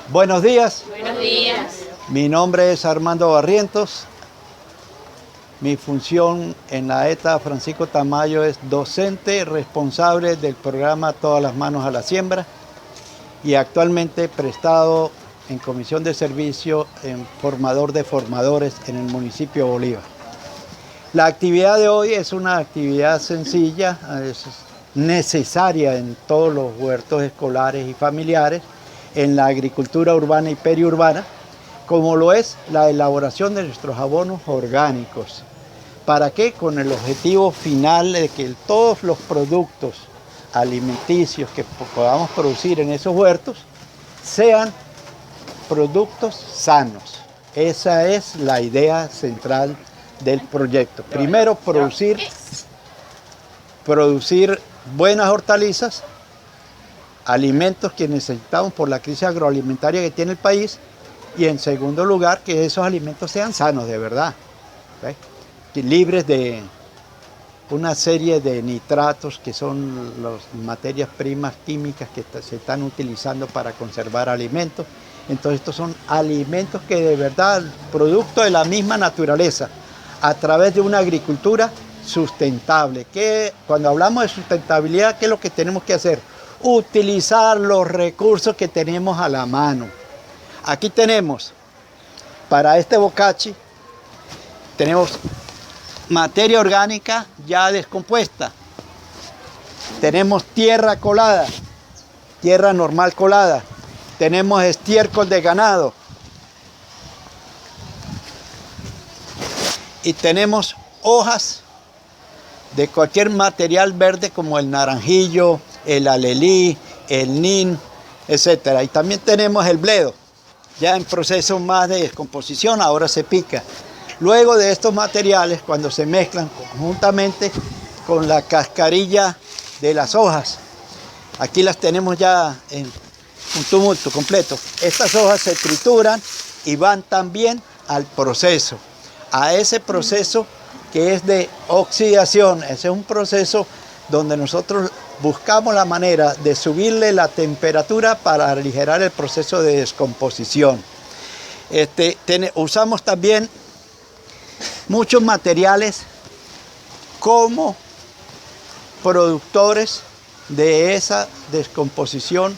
Buenos días. Buenos días. Mi nombre es Armando Barrientos. Mi función en la ETA Francisco Tamayo es docente responsable del programa Todas las Manos a la Siembra y actualmente prestado en comisión de servicio en formador de formadores en el municipio de Bolívar. La actividad de hoy es una actividad sencilla, es necesaria en todos los huertos escolares y familiares, en la agricultura urbana y periurbana, como lo es la elaboración de nuestros abonos orgánicos. ¿Para qué? Con el objetivo final de que todos los productos alimenticios que podamos producir en esos huertos sean productos sanos. Esa es la idea central del proyecto. Primero, producir buenas hortalizas, alimentos que necesitamos por la crisis agroalimentaria que tiene el país, y en segundo lugar, que esos alimentos sean sanos de verdad, ¿okay? Libres de una serie de nitratos que son las materias primas químicas que se están utilizando para conservar alimentos. Entonces estos son alimentos que de verdad, producto de la misma naturaleza, a través de una agricultura sustentable. Que cuando hablamos de sustentabilidad, ¿qué es lo que tenemos que hacer? Utilizar los recursos que tenemos a la mano. Aquí tenemos, para este bocachi, tenemos materia orgánica ya descompuesta. Tenemos tierra colada, tierra normal colada. Tenemos estiércol de ganado. Y tenemos hojas de cualquier material verde como el naranjillo, el alelí, el nin, etc. Y también tenemos el bledo, ya en proceso más de descomposición, ahora se pica. Luego de estos materiales, cuando se mezclan conjuntamente con la cascarilla de las hojas, aquí las tenemos ya en un tumulto completo. Estas hojas se trituran y van también al proceso, a ese proceso que es de oxidación. Ese es un proceso donde nosotros buscamos la manera de subirle la temperatura para aligerar el proceso de descomposición. Usamos también muchos materiales como productores de esa descomposición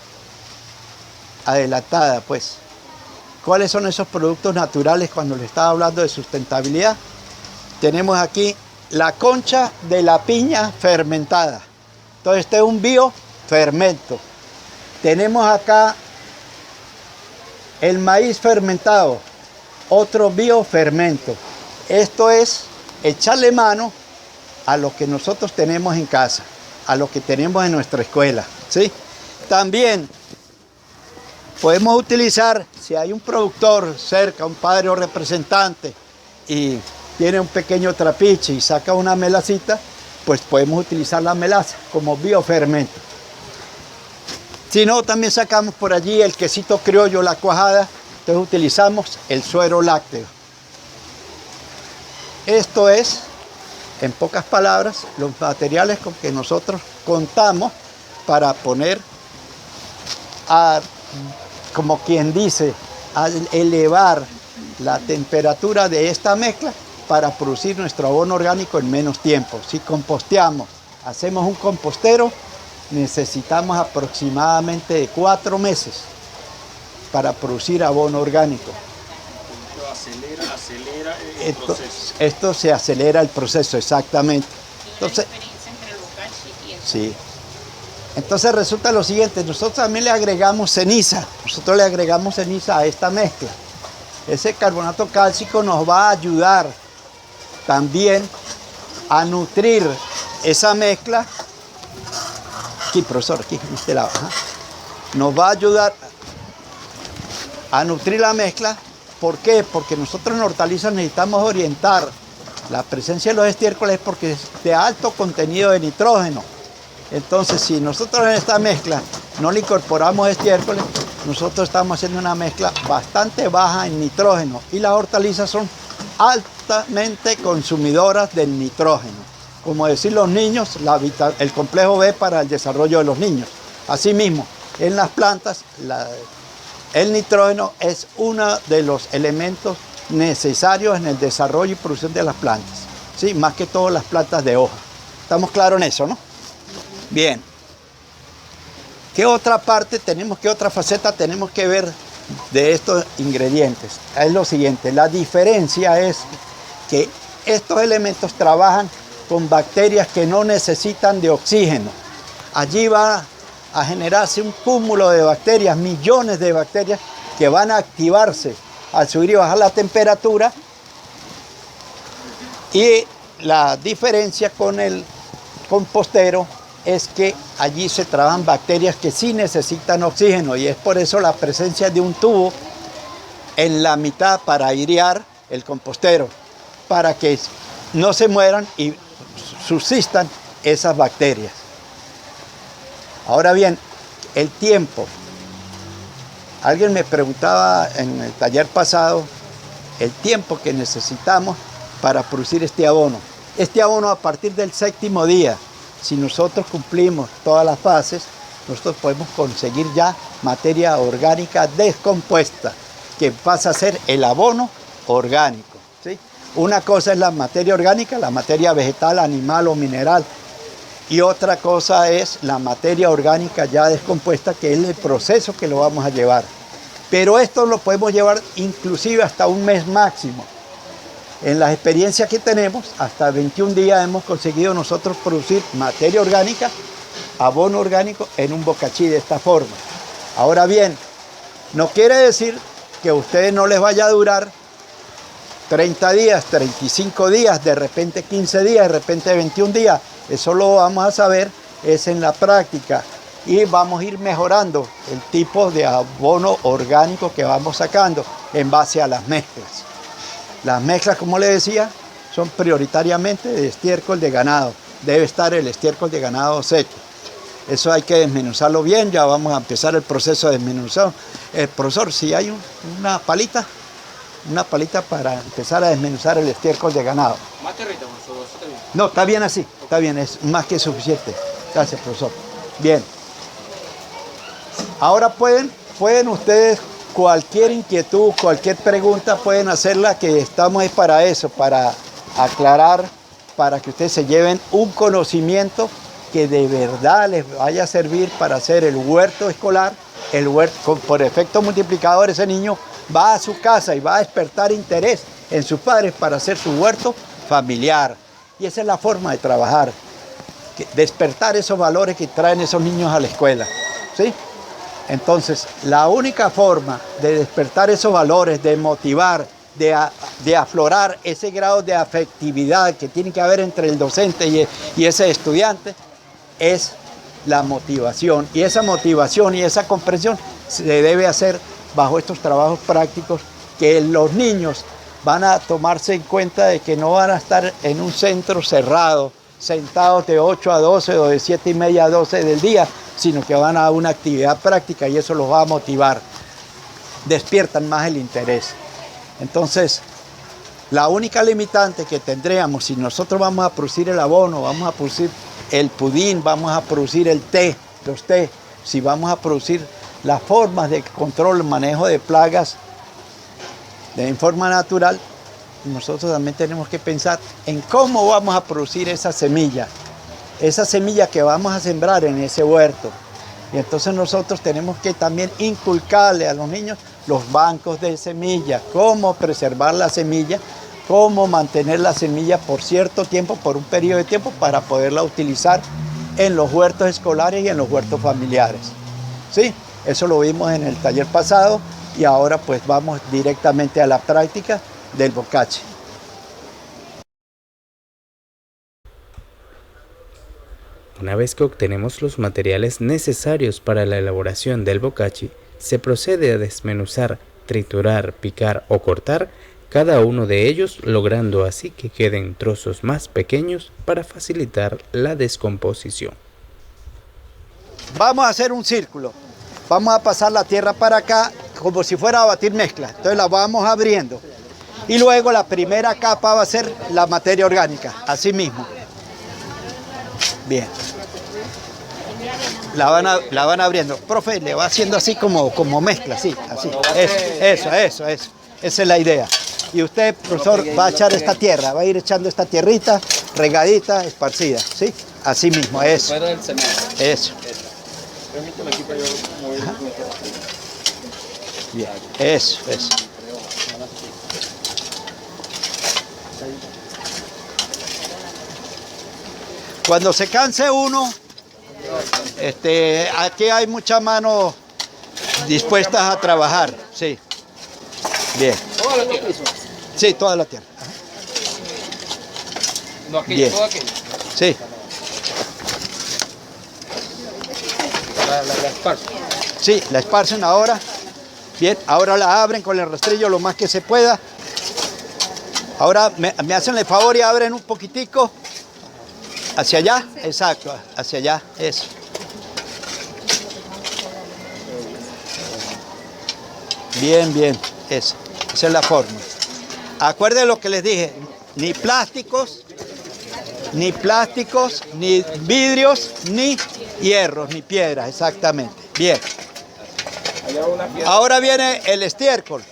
adelantada, pues. ¿Cuáles son esos productos naturales cuando les estaba hablando de sustentabilidad? Tenemos aquí la concha de la piña fermentada. Entonces este es un biofermento. Tenemos acá el maíz fermentado, otro biofermento. Esto es echarle mano a lo que nosotros tenemos en casa, a lo que tenemos en nuestra escuela, ¿sí? También podemos utilizar, si hay un productor cerca, un padre o representante, y tiene un pequeño trapiche y saca una melacita, pues podemos utilizar la melaza como biofermento. Si no, también sacamos por allí el quesito criollo, la cuajada, entonces utilizamos el suero lácteo. Esto es, en pocas palabras, los materiales con que nosotros contamos para poner como quien dice, a elevar la temperatura de esta mezcla para producir nuestro abono orgánico en menos tiempo. Si composteamos, hacemos un compostero, necesitamos aproximadamente de 4 meses para producir abono orgánico. Acelera el proceso. Esto se acelera el proceso, exactamente. Entonces, ¿la diferencia entre el bocachi y el... sí. Entonces resulta lo siguiente, nosotros también le agregamos ceniza, a esta mezcla. Ese carbonato cálcico nos va a ayudar también a nutrir esa mezcla. Aquí, profesor, aquí, de este lado. Nos va a ayudar a nutrir la mezcla. ¿Por qué? Porque nosotros en hortalizas necesitamos orientar la presencia de los estiércoles porque es de alto contenido de nitrógeno. Entonces, si nosotros en esta mezcla no le incorporamos estiércoles, nosotros estamos haciendo una mezcla bastante baja en nitrógeno y las hortalizas son altamente consumidoras del nitrógeno. Como decir los niños, el complejo B para el desarrollo de los niños. Asimismo, en las plantas, El nitrógeno es uno de los elementos necesarios en el desarrollo y producción de las plantas, ¿sí? Más que todo las plantas de hoja. ¿Estamos claros en eso, no? Bien. ¿Qué otra parte tenemos, qué otra faceta tenemos que ver de estos ingredientes? Es lo siguiente, la diferencia es que estos elementos trabajan con bacterias que no necesitan de oxígeno. Allí va a generarse un cúmulo de bacterias, millones de bacterias que van a activarse al subir y bajar la temperatura. Y la diferencia con el compostero es que allí se trabajan bacterias que sí necesitan oxígeno, y es por eso la presencia de un tubo en la mitad para airear el compostero, para que no se mueran y subsistan esas bacterias. Ahora bien, el tiempo. Alguien me preguntaba en el taller pasado el tiempo que necesitamos para producir este abono. Este abono, a partir del 7º día, si nosotros cumplimos todas las fases, nosotros podemos conseguir ya materia orgánica descompuesta, que pasa a ser el abono orgánico, ¿sí? Una cosa es la materia orgánica, la materia vegetal, animal o mineral, y otra cosa es la materia orgánica ya descompuesta, que es el proceso que lo vamos a llevar. Pero esto lo podemos llevar inclusive hasta un mes máximo. En las experiencias que tenemos, hasta 21 días hemos conseguido nosotros producir materia orgánica, abono orgánico en un bocachí de esta forma. Ahora bien, no quiere decir que a ustedes no les vaya a durar 30 días, 35 días, de repente 15 días, de repente 21 días. Eso lo vamos a saber es en la práctica, y vamos a ir mejorando el tipo de abono orgánico que vamos sacando en base a las mezclas. Las mezclas, como les decía, son prioritariamente de estiércol de ganado. Debe estar el estiércol de ganado seco. Eso hay que desmenuzarlo bien. Ya vamos a empezar el proceso de desmenuzado. Profesor, si hay una palita para empezar a desmenuzar el estiércol de ganado. Más tierrita, profesor, ¿eso está bien? No, está bien así, está bien, es más que suficiente. Gracias, profesor. Bien. Ahora pueden ustedes, cualquier inquietud, cualquier pregunta, pueden hacerla, que estamos ahí para eso, para aclarar, para que ustedes se lleven un conocimiento que de verdad les vaya a servir para hacer el huerto escolar, el huerto, por efecto multiplicador. Ese niño va a su casa y va a despertar interés en sus padres para hacer su huerto familiar. Y esa es la forma de trabajar, despertar esos valores que traen esos niños a la escuela, ¿sí? Entonces, la única forma de despertar esos valores, de motivar, de aflorar ese grado de afectividad que tiene que haber entre el docente y ese estudiante, es la motivación. Y esa motivación y esa comprensión se debe hacer bajo estos trabajos prácticos, que los niños van a tomarse en cuenta de que no van a estar en un centro cerrado, sentados de 8 a 12 o de 7:30 a 12 del día, sino que van a una actividad práctica, y eso los va a motivar. Despiertan más el interés. Entonces, la única limitante que tendríamos, si nosotros vamos a producir el abono, vamos a producir el pudín, vamos a producir el té, los té, si vamos a producir las formas de control, manejo de plagas en forma natural, nosotros también tenemos que pensar en cómo vamos a producir esa semilla que vamos a sembrar en ese huerto. Y entonces nosotros tenemos que también inculcarle a los niños los bancos de semillas, cómo preservar la semilla, cómo mantener la semilla por cierto tiempo, por un periodo de tiempo, para poderla utilizar en los huertos escolares y en los huertos familiares. ¿Sí? Eso lo vimos en el taller pasado, y ahora pues vamos directamente a la práctica del bocachi. Una vez que obtenemos los materiales necesarios para la elaboración del bocachi, se procede a desmenuzar, triturar, picar o cortar cada uno de ellos, logrando así que queden trozos más pequeños para facilitar la descomposición. Vamos a hacer un círculo. Vamos a pasar la tierra para acá como si fuera a batir mezcla. Entonces la vamos abriendo. Y luego la primera capa va a ser la materia orgánica, así mismo. Bien. La van abriendo. Profe, le va haciendo así como mezcla, así, así. Eso. Esa es la idea. Y usted, profesor, va a echar esta tierra, va a ir echando esta tierrita, regadita, esparcida, ¿sí? Así mismo, eso. Eso. Bien, eso. Cuando se canse uno, aquí hay muchas manos dispuestas a trabajar, sí. Bien. ¿Toda la tierra? Sí, toda la tierra. Ajá. No aquella, Bien. toda aquella. Sí. La esparzo. Sí, la esparcen ahora. Bien, ahora la abren con el rastrillo lo más que se pueda. Ahora me hacen el favor y abren un poquitico. Hacia allá, exacto, hacia allá, eso. Bien, eso. Esa es la forma. Acuérdense lo que les dije, ni plásticos, ni vidrios, ni hierros, ni piedras, exactamente. Bien. Ahora viene el estiércol.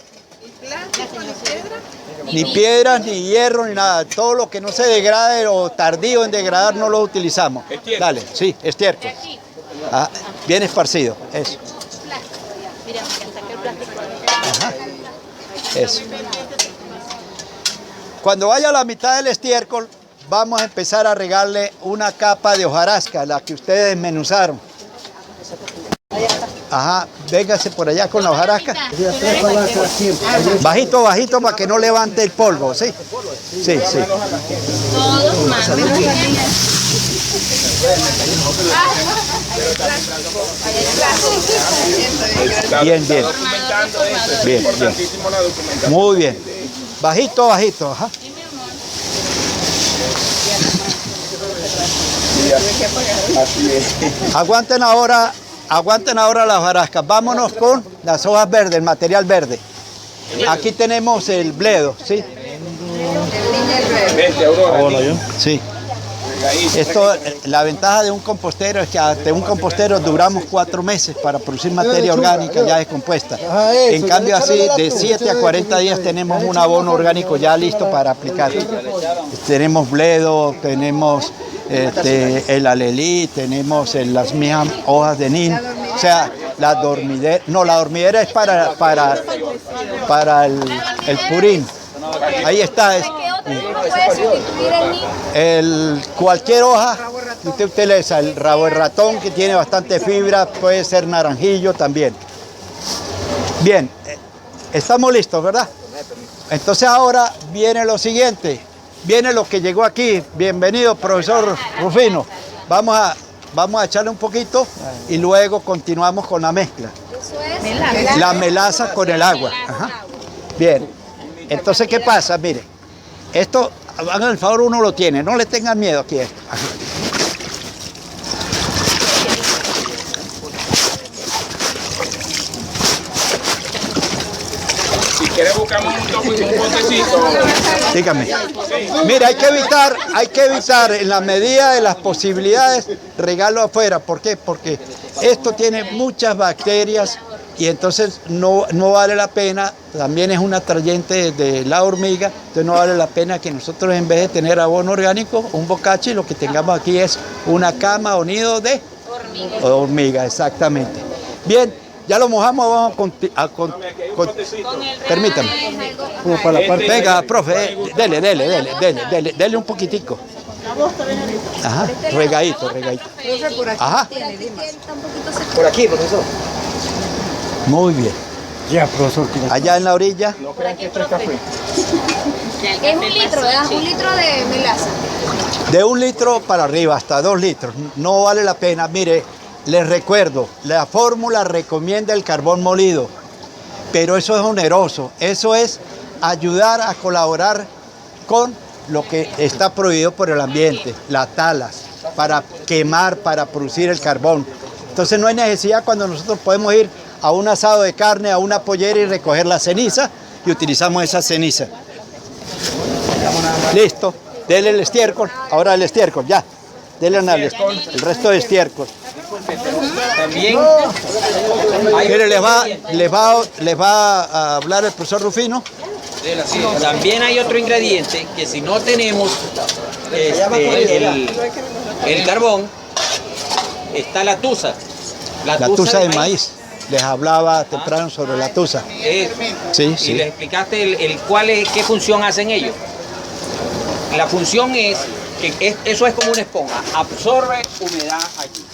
Ni piedras, ni hierro, ni nada. Todo lo que no se degrade o tardío en degradar no lo utilizamos. Dale, sí, estiércol. Ah, bien esparcido, eso. Ajá. Eso. Cuando vaya a la mitad del estiércol, vamos a empezar a regarle una capa de hojarasca, la que ustedes desmenuzaron. Ajá, véngase por allá con la hojarasca. Bajito para que no levante el polvo, ¿sí? Sí. Todos más. Bien. Bien. Muy bien. Bajito, ajá. Aguanten ahora las hojarascas. Vámonos con las hojas verdes, el material verde. Aquí tenemos el bledo, ¿sí? Sí. Esto, la ventaja de un compostero es que de un compostero duramos 4 meses para producir materia orgánica ya descompuesta. En cambio así, de 7 a 40 días tenemos un abono orgánico ya listo para aplicar. Tenemos bledo, tenemos el alelí, tenemos las mismas hojas de nin, o sea, la dormidera es para el purín. Ahí está. Cualquier hoja que usted utiliza, el rabo de ratón que tiene bastante fibra, puede ser naranjillo también. Bien, estamos listos, ¿verdad? Entonces ahora viene lo siguiente, viene lo que llegó aquí. Bienvenido, profesor Rufino. Vamos a echarle un poquito y luego continuamos con la mezcla. La melaza con el agua. Ajá. Bien, entonces ¿qué pasa? Mire, esto, hagan el favor, uno lo tiene, no le tengan miedo aquí. Si quieres buscamos un botecito. Dígame. Mira, hay que evitar en la medida de las posibilidades regarlo afuera. ¿Por qué? Porque esto tiene muchas bacterias y entonces no vale la pena. También es un atrayente de la hormiga, entonces no vale la pena que nosotros, en vez de tener abono orgánico, un bocachi, lo que tengamos aquí es una cama o nido de hormiga, exactamente. Bien, ya lo mojamos, vamos permítame. Venga, profe, dele un poquitico. Ajá, regadito. Ajá. Por aquí, profesor. Muy bien. Ya, profesor. Allá en la orilla. Es 1 litro, ¿verdad? 1 litro de melaza. De 1 litro para arriba, hasta 2 litros. No vale la pena. Mire, les recuerdo, la fórmula recomienda el carbón molido, pero eso es oneroso. Eso es ayudar a colaborar con lo que está prohibido por el ambiente, las talas, para quemar, para producir el carbón. Entonces no hay necesidad cuando nosotros podemos ir a un asado de carne, a una pollera y recoger la ceniza y utilizamos esa ceniza. Listo, dele el estiércol, ahora el estiércol, ya. Dele el resto de estiércol. También hay Mire, otro les va a hablar el profesor Rufino. También hay otro ingrediente que si no tenemos el carbón, está la tusa. La tusa de maíz. Les hablaba temprano sobre la tusa. Sí, Y sí. les explicaste qué función hacen ellos. La función es que eso es como una esponja, absorbe humedad allí,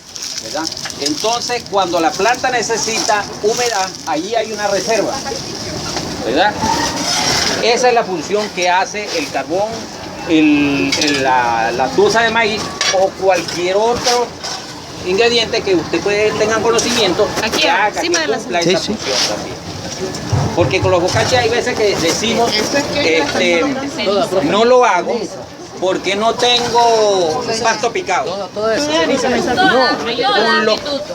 ¿verdad? Entonces, cuando la planta necesita humedad, allí hay una reserva, ¿verdad? Esa es la función que hace el carbón, la tusa de maíz o cualquier otro ingrediente que ustedes tengan conocimiento Aquí, que haga encima que de la cumpla Sí, esa sí. función también. Porque con los bocachis hay veces que decimos, no lo hago porque no tengo pasto picado.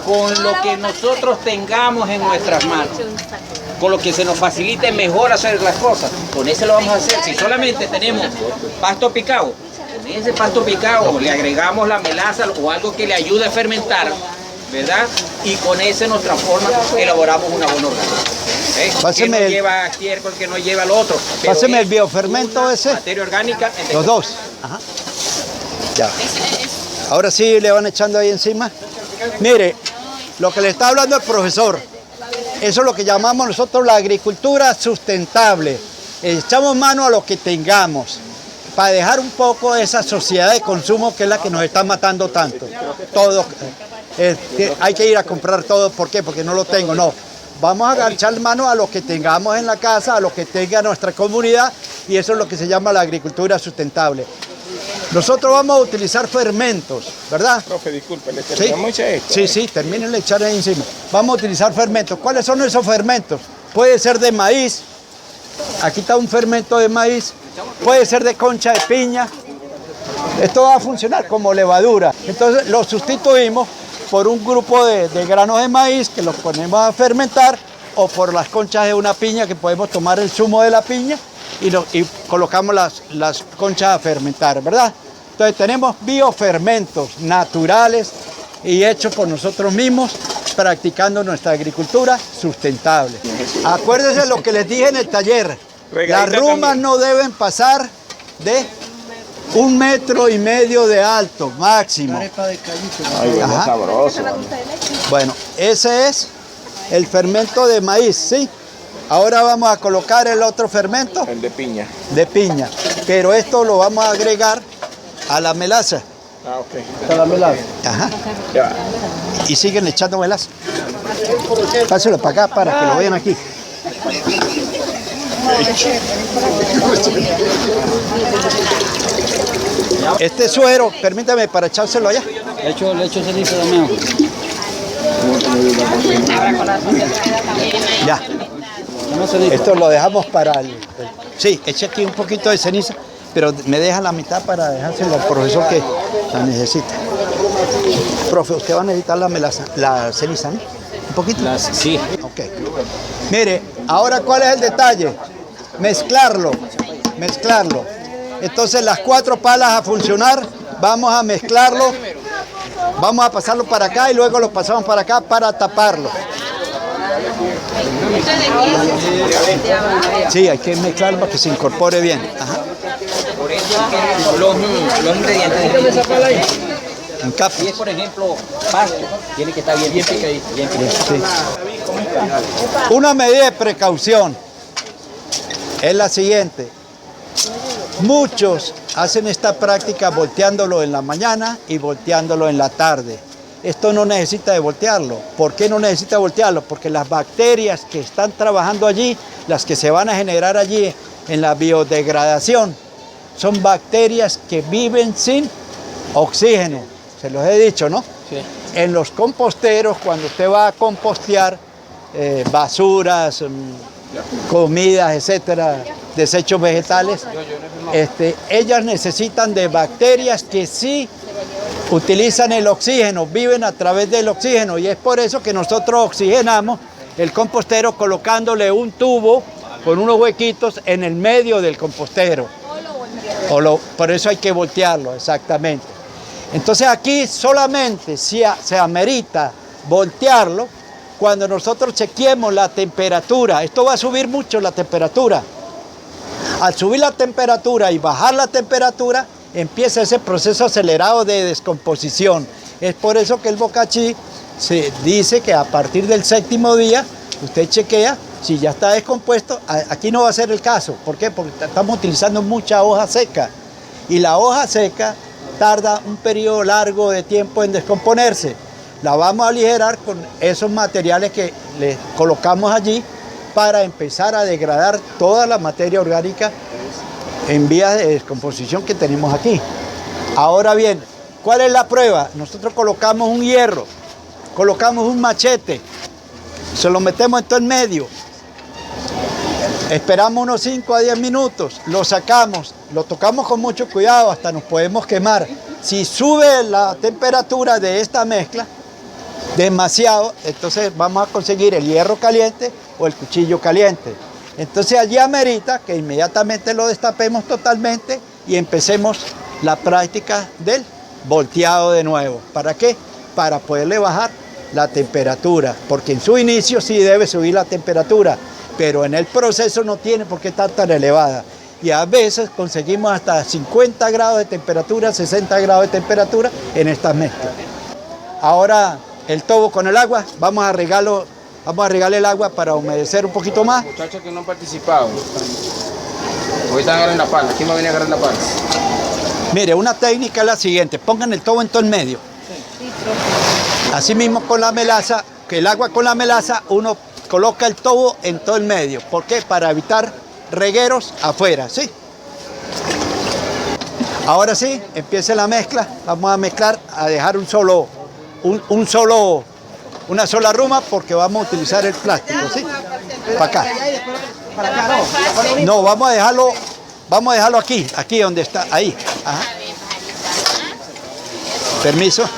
Con lo que nosotros tengamos en nuestras manos, con lo que se nos facilite mejor hacer las cosas, con ese lo vamos a hacer. Si solamente tenemos pasto picado, con ese pasto picado le agregamos la melaza o algo que le ayude a fermentar, ¿verdad? Y con ese nos transforma, elaboramos una buena orgánica. Que Páseme no el- lleva estiércol, que no lleva lo otro. pero Páseme el es biofermento una ese. materia orgánica. Los dos. Ajá. Ya. Ahora sí le van echando ahí encima. Mire, lo que le está hablando el profesor, eso es lo que llamamos nosotros la agricultura sustentable. Echamos mano a lo que tengamos para dejar un poco esa sociedad de consumo que es la que nos está matando tanto. Todo, hay que ir a comprar todo. ¿Por qué? Porque no lo tengo. No. Vamos a echar mano a lo que tengamos en la casa, a lo que tenga nuestra comunidad, y eso es lo que se llama la agricultura sustentable. Nosotros vamos a utilizar fermentos, ¿verdad? Profe, disculpe, le Sí, terminamos echa esto. sí, terminen de echar ahí encima. Vamos a utilizar fermentos. ¿Cuáles son esos fermentos? Puede ser de maíz. Aquí está un fermento de maíz. Puede ser de concha de piña. Esto va a funcionar como levadura. Entonces lo sustituimos por un grupo de granos de maíz que los ponemos a fermentar, o por las conchas de una piña, que podemos tomar el zumo de la piña y colocamos las conchas a fermentar, ¿verdad? Entonces tenemos biofermentos naturales y hechos por nosotros mismos, practicando nuestra agricultura sustentable. Acuérdense lo que les dije en el taller. Las rumas no deben pasar de 1,5 metros de alto máximo. Ay, bueno, Ajá. sabroso. Bueno, ese es el fermento de maíz, ¿sí? Ahora vamos a colocar el otro fermento El de piña. de piña, pero esto lo vamos a agregar a la melaza. Ah, ok. Ajá. Ya. Y siguen echando melaza. Páselo para acá para que lo vean aquí. Este suero, permítame para echárselo allá. Le echo ceniza también. Ya. Esto lo dejamos para el... Sí, eche aquí un poquito de ceniza, pero me deja la mitad para dejárselo al profesor que la necesita. Profe, usted va a necesitar la melaza, la ceniza, ¿no? ¿Un poquito? Sí. Ok. Mire, ahora ¿cuál es el detalle? Mezclarlo. Entonces las 4 palas a funcionar, vamos a mezclarlo, vamos a pasarlo para acá y luego lo pasamos para acá para taparlo. Sí, hay que mezclarlo para que se incorpore bien. Ajá. Por eso es que los ingredientes En capas. si es, por ejemplo, pasto, tiene que estar bien picadito. Bien picadito. Sí. Una medida de precaución es la siguiente. Muchos hacen esta práctica volteándolo en la mañana y volteándolo en la tarde. Esto no necesita de voltearlo. ¿Por qué no necesita voltearlo? Porque las bacterias que están trabajando allí, las que se van a generar allí en la biodegradación, son bacterias que viven sin oxígeno. Se los he dicho, ¿no? Sí. En los composteros, cuando usted va a compostear basuras, comidas, etcétera, desechos vegetales, ellas necesitan de bacterias que sí utilizan el oxígeno, viven a través del oxígeno, y es por eso que nosotros oxigenamos el compostero colocándole un tubo con unos huequitos en el medio del compostero. Por eso hay que voltearlo, exactamente. Entonces aquí solamente se amerita voltearlo cuando nosotros chequeemos la temperatura. Esto va a subir mucho la temperatura. Al subir la temperatura y bajar la temperatura, empieza ese proceso acelerado de descomposición. Es por eso que el bocachi se dice que a partir del 7º día, usted chequea si ya está descompuesto. Aquí no va a ser el caso. ¿Por qué? Porque estamos utilizando mucha hoja seca. Y la hoja seca tarda un periodo largo de tiempo en descomponerse. La vamos a aligerar con esos materiales que le colocamos allí para empezar a degradar toda la materia orgánica en vías de descomposición que tenemos aquí. Ahora bien, ¿cuál es la prueba? Nosotros colocamos un hierro, colocamos un machete, se lo metemos en todo el medio, esperamos unos 5 a 10 minutos, lo sacamos, lo tocamos con mucho cuidado, hasta nos podemos quemar. Si sube la temperatura de esta mezcla demasiado, entonces vamos a conseguir el hierro caliente o el cuchillo caliente. Entonces allí amerita que inmediatamente lo destapemos totalmente y empecemos la práctica del volteado de nuevo. ¿Para qué? Para poderle bajar la temperatura, porque en su inicio sí debe subir la temperatura, pero en el proceso no tiene por qué estar tan elevada. Y a veces conseguimos hasta 50 grados de temperatura, 60 grados de temperatura en estas mezclas. Ahora el tobo con el agua, vamos a regarle el agua para humedecer un poquito más. Muchachos que no han participado, ahorita agarran la pala. ¿Quién va a venir a agarrar la pala? Mire, una técnica es la siguiente, pongan el tobo en todo el medio. Así mismo con la melaza, que el agua con la melaza, uno coloca el tobo en todo el medio. ¿Por qué? Para evitar regueros afuera, ¿sí? Ahora sí, empieza la mezcla, vamos a mezclar, a dejar una sola ruma porque vamos a utilizar el plástico, ¿sí? Para acá. No, vamos a dejarlo aquí donde está, ahí. Ajá. Permiso.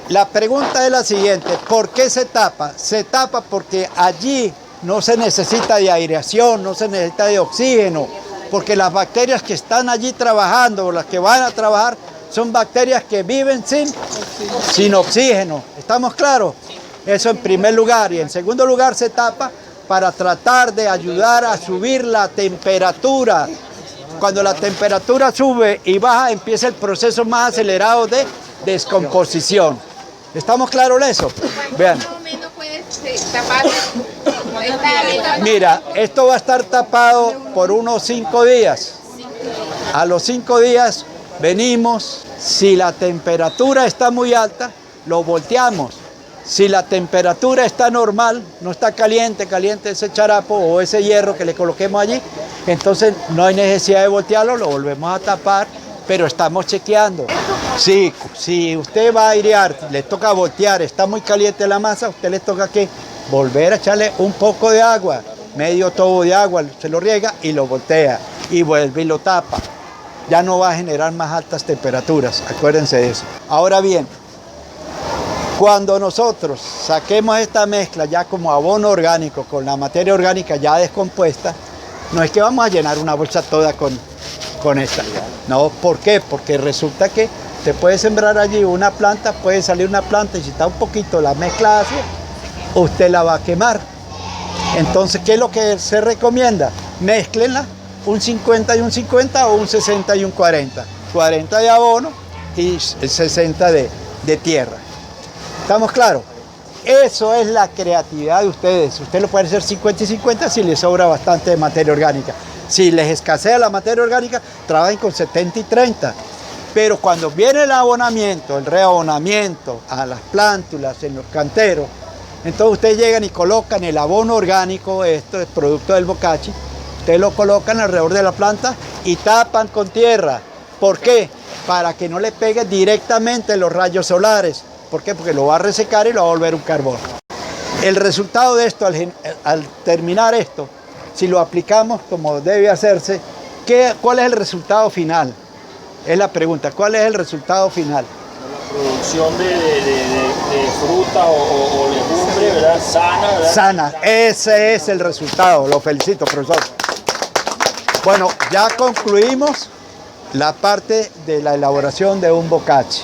La pregunta es la siguiente, ¿por qué se tapa? Se tapa porque allí no se necesita de aireación, no se necesita de oxígeno, porque las bacterias que están allí trabajando o las que van a trabajar son bacterias que viven sin oxígeno. ¿Estamos claros? Eso en primer lugar. Y en segundo lugar se tapa para tratar de ayudar a subir la temperatura. Cuando la temperatura sube y baja, empieza el proceso más acelerado de descomposición. ¿Estamos claros en eso? Vean. Mira, esto va a estar tapado por unos 5 días. A los 5 días venimos, si la temperatura está muy alta, lo volteamos. Si la temperatura está normal, no está caliente ese charapo o ese hierro que le coloquemos allí, entonces no hay necesidad de voltearlo, lo volvemos a tapar, pero estamos chequeando. Si usted va a airear, le toca voltear, está muy caliente la masa, a usted le toca que volver a echarle un poco de agua, medio tobo de agua, se lo riega y lo voltea y vuelve y lo tapa. Ya no va a generar más altas temperaturas, acuérdense de eso. Ahora bien, cuando nosotros saquemos esta mezcla ya como abono orgánico, con la materia orgánica ya descompuesta, no es que vamos a llenar una bolsa toda con esta. No, ¿por qué? Porque resulta que se puede sembrar allí una planta, puede salir una planta y si está un poquito la mezcla ácida, usted la va a quemar. Entonces, ¿qué es lo que se recomienda? Mézclenla, un 50 y un 50 o un 60 y un 40. 40 de abono y 60 de tierra. ¿Estamos claros? Eso es la creatividad de ustedes. Usted lo puede hacer 50 y 50 si les sobra bastante de materia orgánica. Si les escasea la materia orgánica, trabajen con 70 y 30. Pero cuando viene el abonamiento, el reabonamiento a las plántulas, en los canteros, entonces ustedes llegan y colocan el abono orgánico, esto es producto del bocachi, ustedes lo colocan alrededor de la planta y tapan con tierra. ¿Por qué? Para que no le pegue directamente los rayos solares. ¿Por qué? Porque lo va a resecar y lo va a volver un carbón. El resultado de esto, al terminar esto, si lo aplicamos como debe hacerse, ¿cuál es el resultado final? Es la pregunta, ¿cuál es el resultado final? La producción de fruta o legumbre, ¿verdad? Sana, ¿verdad? Sana, ese es el resultado. Lo felicito, profesor. Bueno, ya concluimos la parte de la elaboración de un bocachi.